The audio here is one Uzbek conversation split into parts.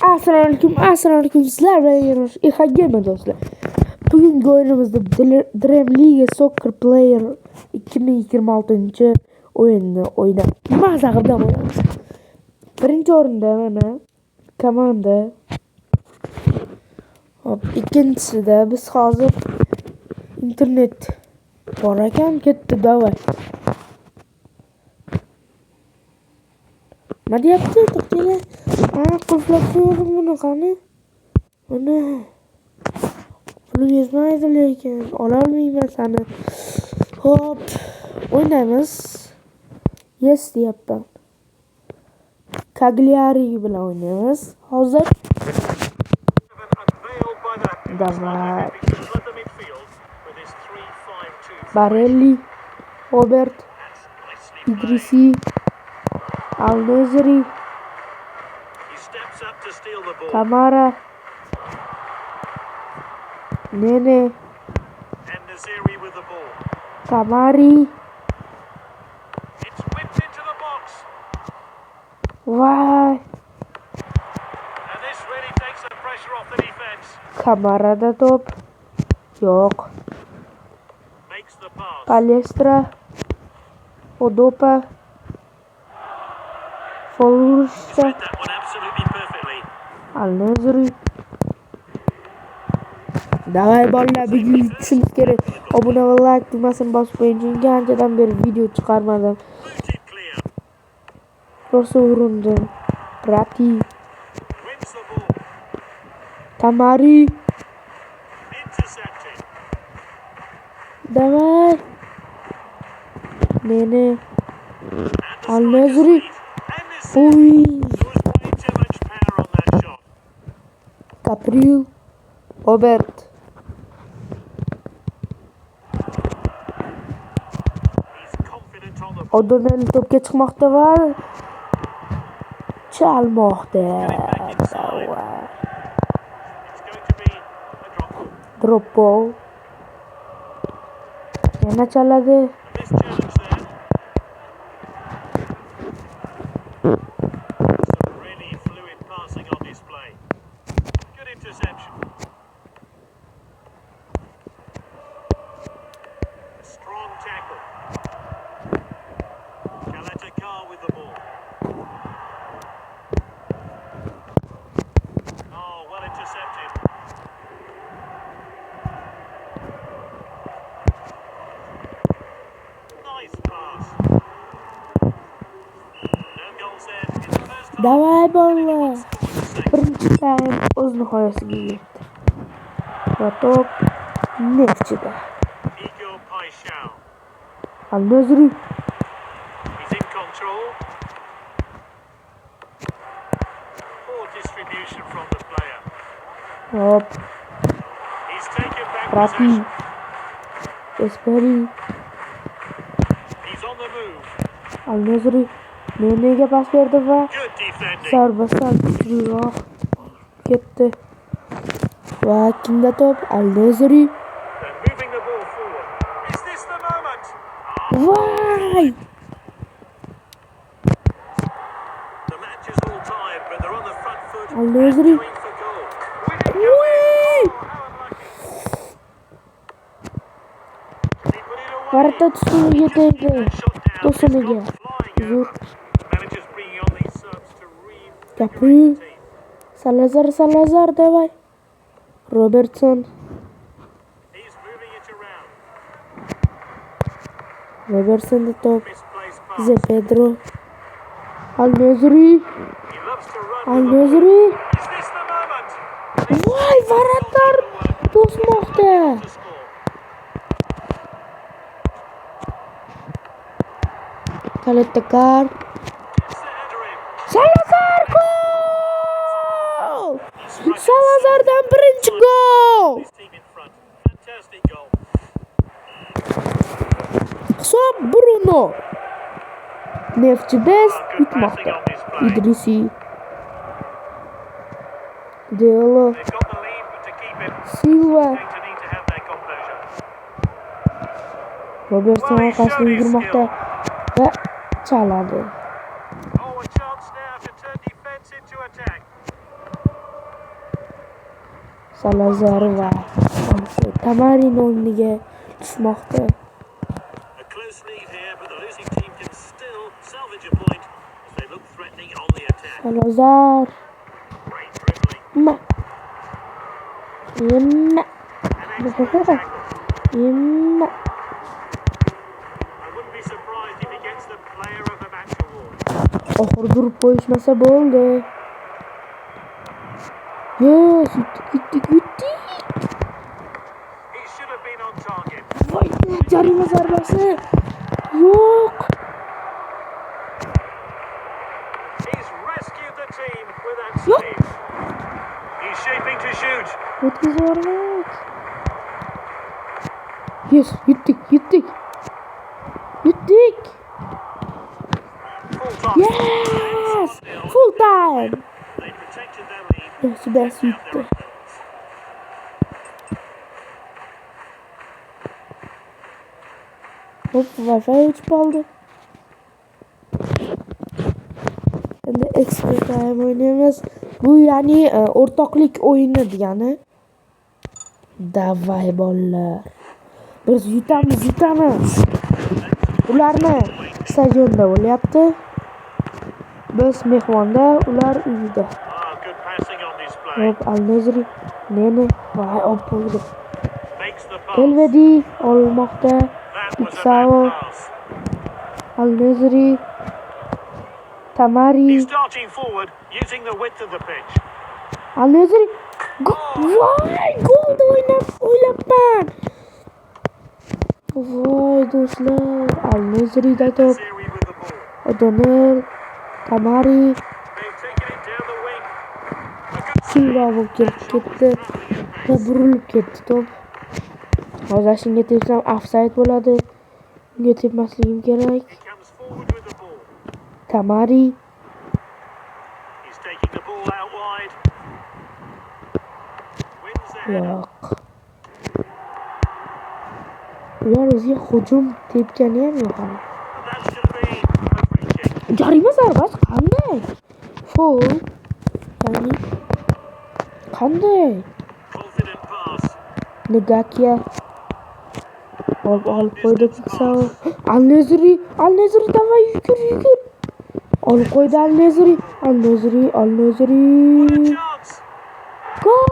Assalomu alaykum. Sizlar bilan Ihagema do'stlar. Bugungi o'yinimizda Dream League Soccer Player 2026 o'yinini o'ynab maza qilib olamiz. Birinchi o'rinda mana komanda. Hop, ikkinchisida biz hozir internet bor ekan, ketdi davay. Nima deyapti? To'xtanglar. Qulflab qo'ydim buni qani? Mana. Buni yetmaydi lekin ololmayman seni. Hop, o'ynaymiz. Yes deyapman. Cagliari bilan o'ynaymiz. Hozir davay. Barelli, Robert, Idrisi, Al-Nezri, Kamara, Nene, Kamari. Vay. Kamarada top. Yo'q. Palestra, Odopa, Folursa, Al-Nezri. Davay bolalar, bugun tushunib kerak. Obuna va like tugmasini bosib qo'ying. Chunki anchadan beri video chiqarmadim. Rosa urindi. Prati, Tamari. Davay. Nene, Al-Nezri. Uy. Capril, Robert. O'Donnell to'pga chiqmoqda va chalmoqda. Drop ball. Yana chaladi. Davay bolalar. Birinchi taym o'z nihoyasiga yetdi. Va top Neftchida. Al-Nezri. Hop. Prati. Esperi. Al-Nezri. Nene'ga pas berdi va zarba sal kuchliroq ketdi. Va kimda top? Al-Nezri. Vay! Al-Nezri. Varata tushuniga tegdi. To'siniga. Uzr. Capril. Salazar davay. Robertson. Robertson top. Pedro. Al-Nezri. Voy, varatlar to'smoqda. Kaletakar. Salazar gol! Salazardan birinchi gol. Hisob Bruno. Neftchida yutmoqda. Idrisi. Diallo. Silva. Robertson orqasiga yurmoqda va chaladi. Salazar va Tamarin o'rniga tushmoqda. A close lead here, but the losing team can still salvage a point as they look threatening on the attack. Salazar. Great dribbling. Ma. Yemma. An excellent tackle. Yemma. I wouldn't be surprised if he gets the player of the match award. Oxir durib qo'yishmasa bo'ldi. Yes, yutdik. He should have been on target. Voy, jarima zarbasi. Yo'q. He's rescued the team with that save. He's shaping to shoot. O'tkazib. Yes, yutdik. Full time. Yes! Full time. They protected their lead. Yaxshi bas yutdi. Hop, Wi-Fi o'chib qoldi. Endi extra time o'ynaymiz. Bu ya'ni o'rtoqlik o'yini degani. Davay bolalar. Biz yutamiz. Ularni stadionda bo'lyapti. Biz mehmonda, ular uyida. Good passing on display. Hop, Al-Nazri. Neni? Voy, bo'ldi. Makes the pass. Elvedi olmoqda. That was a Piksao, bad pass. Al-Nazri, Tamari, He's starting forward using the width of the pitch. Al-Nazri. Voy, golni o'ylabman. Voy do'stlar, Al-Nazrida top. Siri with the ball. O'Donnell, Tamari, They've taken it down the wing. A good Silva bo'lib ketdi. Va burilib ketdi top. Hozir shunga tepsam offside bo'ladi. Unga tepmasligim kerak. He comes forward with the ball. Tamari, He's taking the ball out wide. Wins the header. yo'q. Ular o'ziga hujum tepgani ham yo'q. And that's going to be a free kick. Jarima zarbasi qanday? Foul. Ya'ni qanday? Confident pass. Negakia olib qo'ydi Piksao. Al-Nazri davay yugur. Olib qo'ydi Al-Nazri. What a chance. Gol!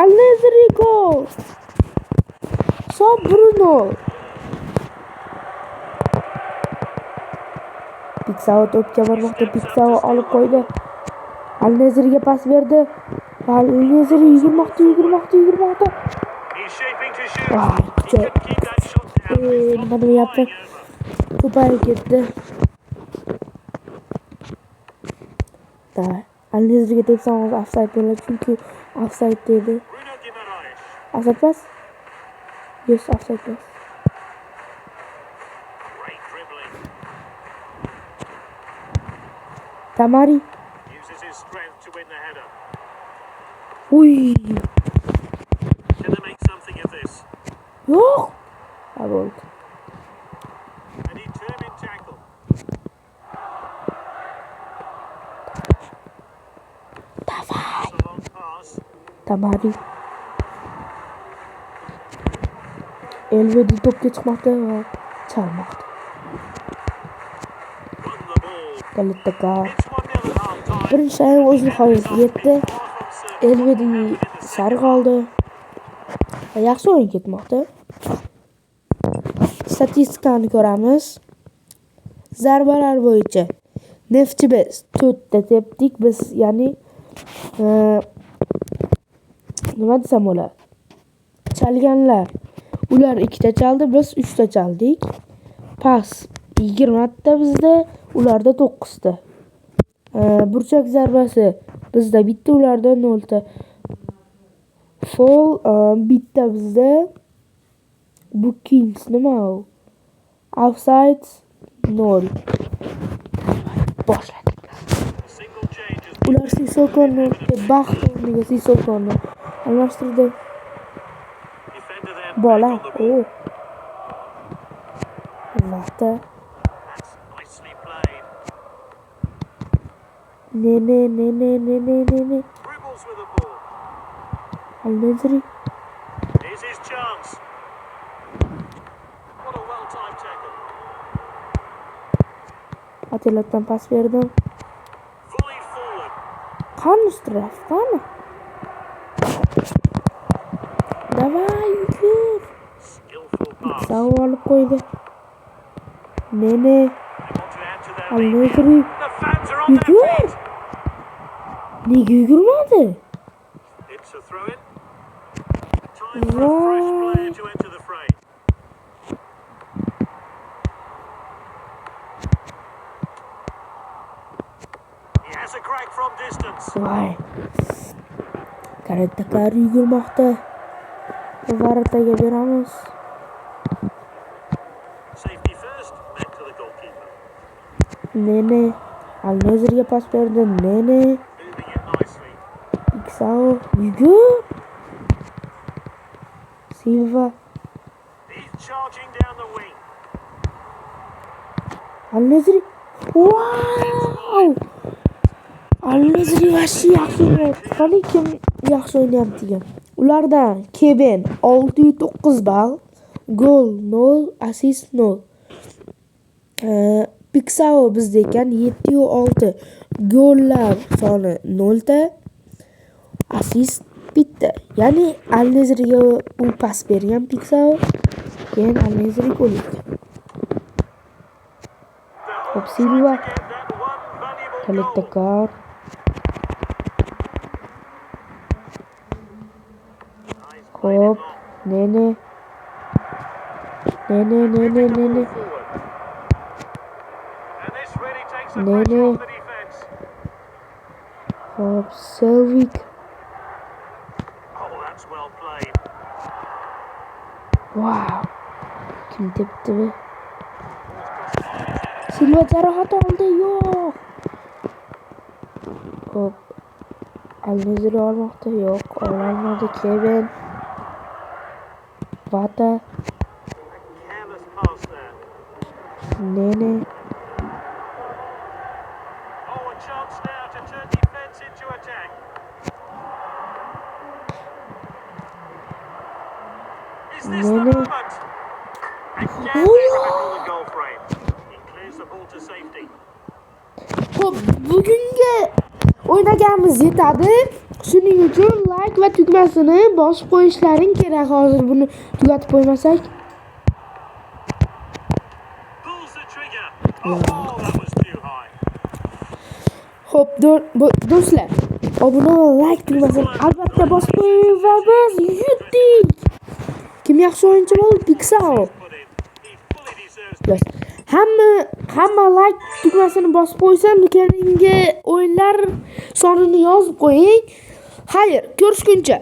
Al-Nazri gol. Bruno. Piksao to'pga bormoqda. Piksao olib qo'ydi. Al-Nazriga pas berdi. Al-Nazri yugurmoqda. He's shaping to shoot. Ah, He can keep that shot down. It's nima not deyapti? flying over. Ko'payib ketdi. Al-Nazriga tepsam offside bo'ladi, chunki offside dedi. Bruno Guimaraes. Offside pas? Yes, offside pas. Great dribbling. Tamari. Uses his strength to win the header. Uy. Can they make something of this? Yo'q. Bo'ldi. A determined tackle. Davay. It's a long pass. Tamari. Elvedi to'pga chiqmoqda va chalmoqda. Won the ball. Galitaka. It's 1-0 at half time. Birinchi taym o'z nihoyasiga yetdi. Elvedi sariq oldi. Yaxshi o'yin ketmoqda. Statistikani ko'ramiz. Zarbalar bo'yicha Neftchi biz 4 ta tepdik biz, ya'ni nima desam bo'ladi? Chalganlar ular 2 ta chaldi, biz 3 ta chaldik. Pas 20 ta bizda, ularda 9 ta. Burchak zarbasi bizda bitta, ularda 0 ta. Foul bitta bizda. Bookings nima u? Offside 0. Boshladik. Single change has Ular Sissokoni baxt o'rniga Sissokoni almashtirdi. defender there Bola. back on the ball. Vaqtda That's nicely played. Ne. Dribbles with the ball. Al-Nazri. Here's his chance. What a well-timed tackle. Atelatdan pas berdim. Volleyed forward. Qani shtraf, qani? Davay, yugur. Skillful pass. Savo olib qo'ydi. Ne. They want to add to their lead. Al-Nazri. The fans are on their Yugur. feet. Nega yugurmadi? It's a throw-in. Time for a fresh player to enter the fray. He has a crack from distance. Voy. Karattakar yugurmoqda. Varataga beramiz. Safety first, back to the goalkeeper. Ne. Al-Nazriga pas berdi. Ne. Moving it nicely. Piksao yugur. Silva. He's charging down the wing. Al-Nazri. Wow! Al-Nazri yaxshi o'ynayapti. Qani kim yaxshi o'ynayapti degan. Ulardan Keben 609 ball, gol 0, assist 0. Piksao bizda ekan 706. Gollar soni 0 ta, assist bitta. Ya'ni Al-Nazriga u pas bergan Piksao, keyin Al-Nazri gol urgan. Hop Silva. Get that one valuable goal. Karattakar. Hop. Ne. Forward. And this really takes the pressure Nene. off the defence. Hop Selvik. Oh, that's well played. Wow. Kim tepdi be? Silva jarohat oldi. Yo'q. Hop. Al-Nazri olmoqda. Yo'q, ololmadi. Kevin. Vata. Careless pass there. Ne. Oh, a chance now to turn defence into attack. Is this the Nene. moment? Again, Oh, they yeah. tackle the goal frame. He clears the ball to safety. Hop, bugungi o'ynaganimiz yetadi. Shuning uchun like va tugmasini bosib qo'yishlaring kerak. Hozir buni tugatib qo'ymasak. Pulls the trigger. Oh, that was too high. Hop, do'stlar, obuna va like tugmasini albatta bosib qo'ying va biz yutdik. Kim yaxshi o'yinchi bo'ldi? Piksao. Put in. He fully deserves Yes. Hamma like tugmasini bosib qo'ysa, keyingi o'yinlar sonini yozib qo'ying. Xayr, ko'rishguncha.